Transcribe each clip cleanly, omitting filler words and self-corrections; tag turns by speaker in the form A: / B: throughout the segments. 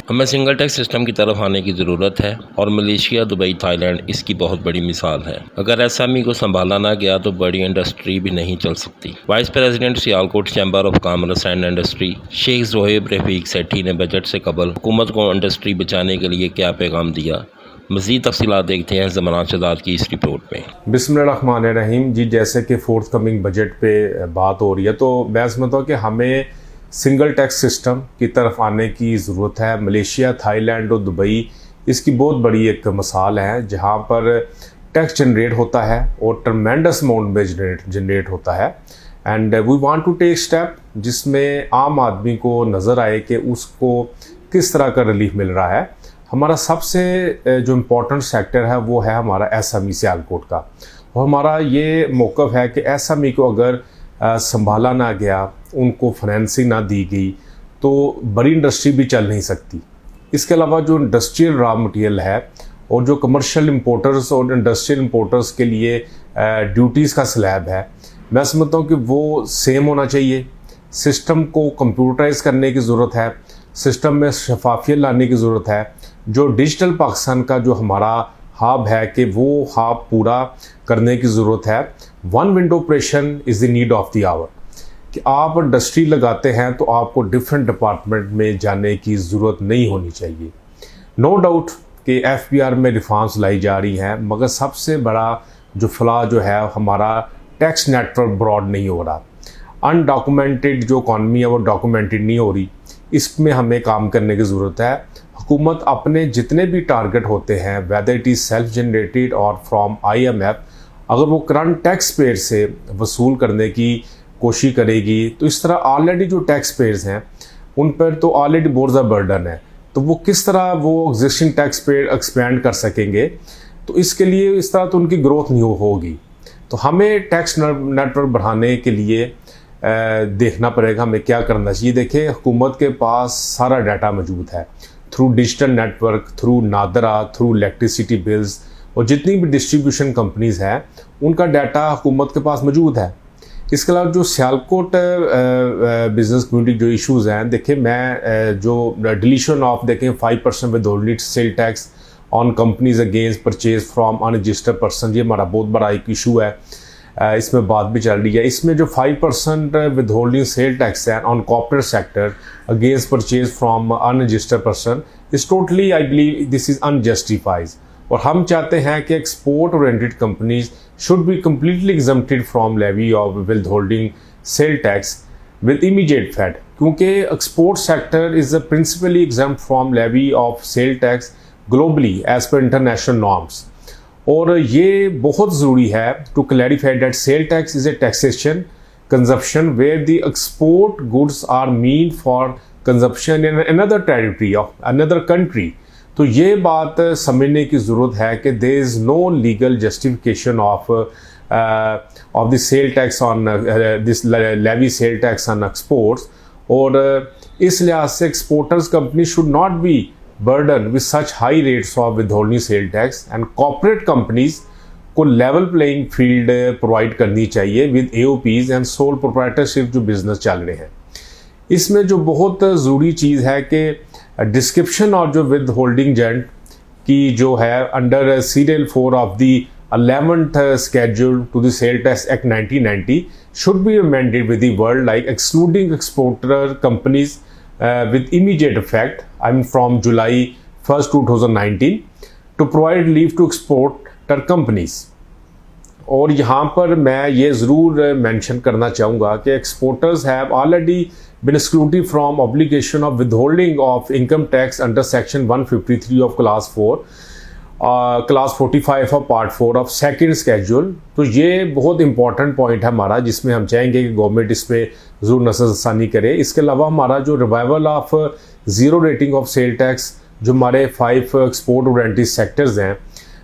A: हमें single tax system की तरफ आने की ज़रूरत है और मलेशिया, दुबई, थाईलैंड इसकी बहुत बड़ी मिसाल है। अगर एसएमई को संभाला ना गया तो बड़ी इंडस्ट्री भी नहीं चल सकती। Vice president Sialkot chamber of commerce and industry Sheikh Zohaib Rafiq Sethi ने बजट से कबल हुकूमत को इंडस्ट्री बचाने के लिए क्या पैगाम दिया, मज़ीद तफसीलात देखते हैं ज़मरान शहजाद की इस रिपोर्ट में।
B: बिस्मिल्लाहिर्रहमानिर्रहीम जी, जैसे कि फोर्थ कमिंग बजट पे बात हो रही है तो मैं समझता हूँ कि हमें सिंगल टैक्स सिस्टम की तरफ आने की ज़रूरत है। मलेशिया, थाईलैंड और दुबई इसकी बहुत बड़ी एक मिसाल है जहाँ पर टैक्स जनरेट होता है और ट्रमेंडस अमाउंट में जनरेट होता है। And we want to take step जिसमें आम आदमी को नज़र आए कि उसको किस तरह का रिलीफ मिल रहा है। हमारा सबसे जो इम्पोर्टेंट सेक्टर है वो है हमारा एसएमई सियालकोट का, और हमारा ये मौक़िफ़ है कि एसएमई को अगर संभाला ना गया, उनको फाइनेंसिंग ना दी गई तो बड़ी इंडस्ट्री भी चल नहीं सकती। इसके अलावा जो इंडस्ट्रियल रॉ मटेरियल है और जो कमर्शियल इंपोर्टर्स और इंडस्ट्रियल इंपोर्टर्स के लिए ड्यूटीज़ का स्लैब है, मैं समझता हूँ कि वो सेम होना चाहिए। सिस्टम को कंप्यूटराइज करने की ज़रूरत है, सिस्टम में शफाफियत लाने की ज़रूरत है। जो डिजिटल पाकिस्तान का जो हमारा हब है कि वो हब पूरा करने की ज़रूरत है। One window operation is the need of the hour, कि आप इंडस्ट्री लगाते हैं तो आपको डिफरेंट डिपार्टमेंट में जाने की ज़रूरत नहीं होनी चाहिए। नो डाउट कि एफबीआर में रिफॉर्म्स लाई जा रही हैं, मगर सबसे बड़ा जो फ्लॉ जो है हमारा टैक्स नेटवर्क ब्रॉड नहीं हो रहा। अनडॉक्यूमेंटेड जो इकॉनमी है वो डॉक्यूमेंटेड नहीं हो रही, इसमें हमें काम करने की ज़रूरत है। हुकूमत अपने जितने भी टारगेट होते हैं, whether it is self generated और फ्रॉम IMF, अगर वो करंट टैक्स पेयर से वसूल करने की कोशिश करेगी तो इस तरह ऑलरेडी जो टैक्स पेयर्स हैं उन पर तो ऑलरेडी बहुत ज़्यादा बर्डन है, तो वो किस तरह वो एग्जिस्टिंग टैक्स पेयर एक्सपेंड कर सकेंगे। तो इसके लिए इस तरह तो उनकी ग्रोथ नहीं होगी। तो हमें टैक्स नेटवर्क बढ़ाने के लिए देखना पड़ेगा हमें क्या करना चाहिए। देखिए, हुकूमत के पास सारा डाटा मौजूद है through digital network, through NADRA, through electricity bills, और जितनी भी डिस्ट्रीब्यूशन कंपनीज़ हैं उनका डाटा हुकूमत के पास मौजूद है। इसके अलावा जो सियालकोट बिजनेस कम्युनिटी जो इश्यूज़ हैं, देखिए मैं जो डिलीशन ऑफ देखें 5% with cell tax on companies against purchase from unregistered person, ये हमारा बहुत बड़ा एक इशू है। इसमें बात भी चल रही है। इसमें जो 5% विद होल्डिंग सेल टैक्स है on corporate sector against purchase from unregistered person is totally, I believe this is unjustified. और हम चाहते हैं कि export oriented companies should be completely exempted from levy of withholding sale tax with immediate effect, क्योंकि export sector is principally exempt from levy of sale tax globally as per international norms. और ये बहुत ज़रूरी है to clarify that cell tax is a taxation consumption where the export goods are mean for consumption in another territory of another country. तो ये बात समझने की ज़रूरत है कि there is no legal justification of the sale tax on this levy sale tax on exports. और इस लिहाज से exporters company should not be burden with such high rates of withholding sale tax, and corporate companies को level playing field provide करनी चाहिए with AOPs and sole proprietorship जो business चल रहे हैं। इसमें जो बहुत ज़रूरी चीज़ है कि डिस्क्रिप्शन और जो withholding एजेंट की जो है under serial 4 of the 11th schedule to the Sale Tax Act 1990 should be amended with the word like excluding exporter companies with immediate effect, from July 1st, 2019 to provide relief to exporter companies। और यहाँ पर मैं ये ज़रूर mention करना चाहूँगा कि exporters have already been excluded from obligation of withholding of income tax under section 153 of class 4 class 45 of part 4 of second schedule. तो ये बहुत इंपॉर्टेंट पॉइंट है हमारा, जिसमें हम चाहेंगे कि गवर्नमेंट इस पर ज़रूर नज़रसानी करे। इसके अलावा हमारा जो revival of zero rating of sale tax जो हमारे 5 एक्सपोर्ट ओरिएंटेड सेक्टर्स हैं,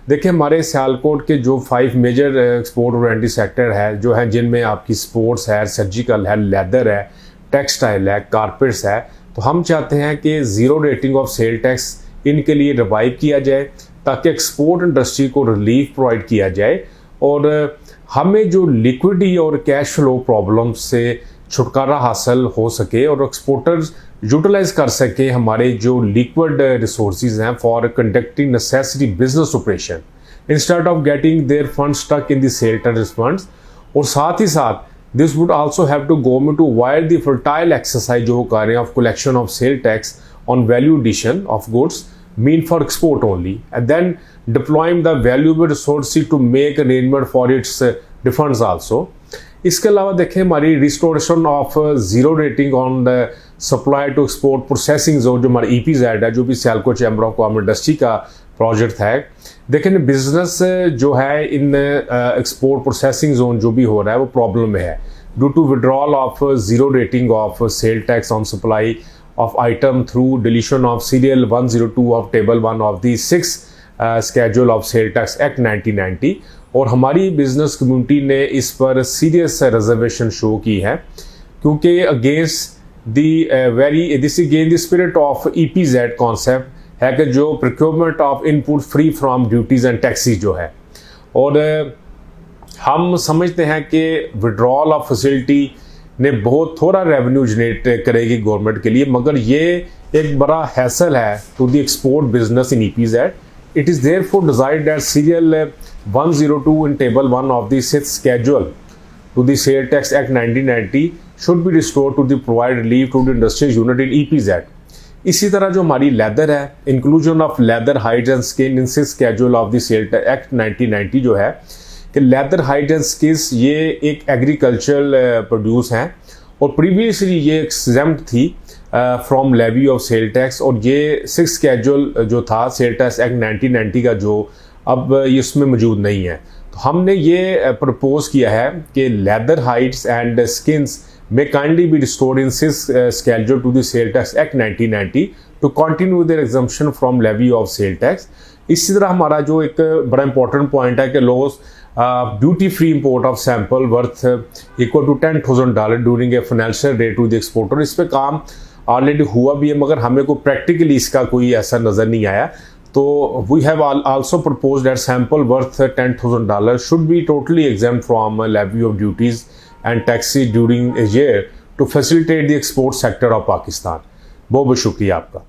B: देखिए हमारे सियालकोट के जो 5 मेजर एक्सपोर्ट ओरिएंटेड सेक्टर है जो हैं, जिनमें आपकी स्पोर्ट्स है, सर्जिकल है, लेदर है, टेक्सटाइल है, कारपेट्स है। तो हम चाहते हैं कि zero rating of sale tax इनके लिए रिवाइव किया जाए ताकि एक्सपोर्ट इंडस्ट्री को रिलीफ प्रोवाइड किया जाए। और हमें जो लिक्विडिटी और कैश फ्लो प्रॉब्लम से छुटकारा हासिल हो सके और एक्सपोर्टर्स यूटिलाइज कर सके हमारे जो लिक्विड रिसोर्सेज हैं for conducting necessary business operation instead of getting their fund stuck in the sale tax funds. और साथ ही साथ this would also have to government to wide the futile exercise जो वो कर रहे हैं of collection of sale tax on value addition of goods mean for export only, and then deploying the valuable resources to make arrangement for its refunds also। इसके अलावा देखें हमारी restoration of zero rating on the supply to export processing zone जो हमारा EPZ है, जो भी Sialkot chamber of commerce industry का प्रोजेक्ट है। देखें बिजनेस जो है इन एक्सपोर्ट प्रोसेसिंग जोन जो भी हो रहा है वो प्रॉब्लम में है due to withdrawal of zero rating of sale tax on supply of item through deletion of serial 102 of table 1 of the 6 schedule of sale tax act 1990। और हमारी बिजनेस कम्युनिटी ने इस पर सीरियस रिजर्वेशन शो की है क्योंकि against the this again the spirit of EPZ concept है कि जो procurement of input free from duties and taxes जो है। और हम समझते हैं कि विड्रॉल ऑफ फैसिलिटी ने बहुत थोड़ा रेवेन्यू जनरेट करेगी गवर्नमेंट के लिए, मगर ये एक बड़ा हैसल है to the export business in EPZ। It is therefore desired that serial 102 in table 1 of the 6th schedule to the Sale Tax Act 1990 should be restored to the provide relief to the industrial unit in EPZ। इसी तरह जो हमारी leather है, inclusion of leather hides and skin in 6th schedule of the sale tax act 1990 जो है कि leather hide and skills ये एक एग्रीकल्चरल प्रोड्यूस हैं और प्रीवियसली ये एग्जेम्प्ट थी from levy of sale tax. और ये 6th schedule जो था सेल टैक्स एक्ट 1990 का जो अब इसमें मौजूद नहीं है, तो हमने ये प्रपोज किया है कि leather hides and skins may kindly be restored in 6th schedule to the sale tax act 1990 to continue their exemption from levy of sale tax। इसी तरह हमारा जो एक बड़ा इंपॉर्टेंट पॉइंट है कि loss duty free import of sample worth equal to $10,000 during a financial day to the exporter. इस पे काम ऑलरेडी हुआ भी है मगर हमें को प्रैक्टिकली इसका कोई ऐसा नज़र नहीं आया। तो we have also proposed that sample worth $10,000 should be totally exempt from levy of duties and taxes during a year to facilitate the export sector of Pakistan। बहुत बहुत शुक्रिया आपका।